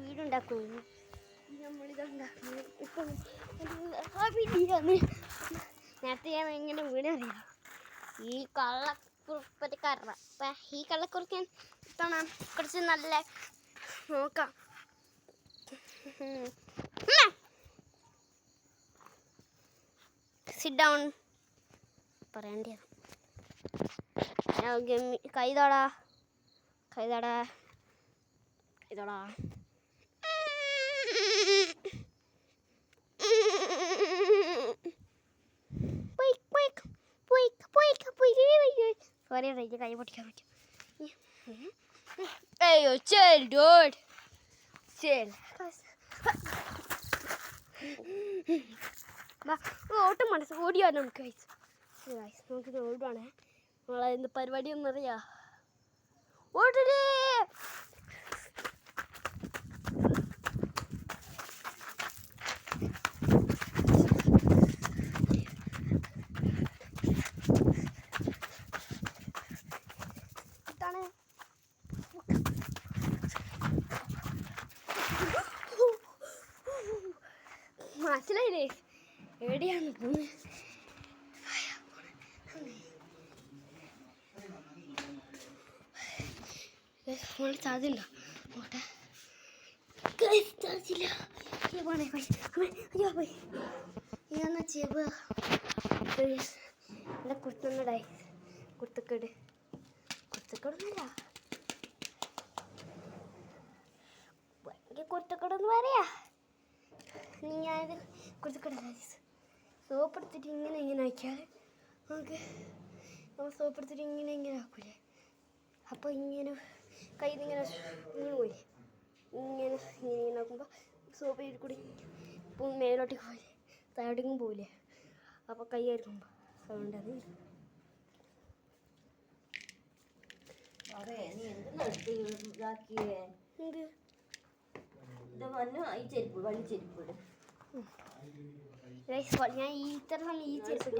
വീടുണ്ടാക്കുന്നു. നമ്മളിതുണ്ടാക്കുന്നു. ഇപ്പം ബിരിയാണി നേരത്തെ ഞാൻ എങ്ങനെ വീണറിയാം. ഈ കള്ളക്കുറുപ്പത്തിക്കാരന. അപ്പം ഈ കള്ളക്കുറുക്കൻ ഇത്തവണ കുറച്ച് നല്ല നോക്കാം. സിറ്റ് ഡൗൺ പറയേണ്ടത്. കൈതാടാ കൈതാടാ കൈതാടാ. സോറി റേജ് കൈ പൊട്ടിക്കാൻ പറ്റും. അയ്യോ ചിൽ ഡൂഡ് ചിൽ. ഓട്ടം മനസ്സ് ഓടിയാ നമുക്ക് നമുക്ക് ഓടുവാണേ. നമ്മളെ എന്ത് പരിപാടി ഒന്നറിയാ. ഓടേ മനസ്സിലായില്ലേ എവിടെയാണ് പോകുന്നത്? ഫോണിൽ ചാർജില്ല. ചാർജില്ല. ഇതെന്നാ ചെബ് എൻ്റെ കുർത്തന്നടായി. കുർത്തക്കേട് കുർത്തക്കേടൊന്നുമില്ല. എനിക്ക് കുർത്തക്കേടൊന്നും പറയാ. ഞാനിത് കുർത്തക്കേട് സോപ്പ് എടുത്തിട്ട് ഇങ്ങനെ ആക്കിയാൽ നമുക്ക് നമ്മൾ സോപ്പ് എടുത്തിട്ട് ഇങ്ങനെ ആക്കൂലേ. അപ്പോൾ ഇങ്ങനെ കയ്യിൽ നിന്ന് ഇങ്ങനെ പോയില്ലേ. ഇങ്ങനെ ആക്കുമ്പോൾ സോപ്പ് ചെയ്ത് കൂടി ഇപ്പം മേലോട്ടേക്ക് പോയില്ലേ താഴോട്ടേക്കും പോയില്ലേ. അപ്പോൾ കൈ ആയിരിക്കുമ്പോൾ സൗണ്ട് അത് ഞാൻ ഈ ചെരുപ്പ്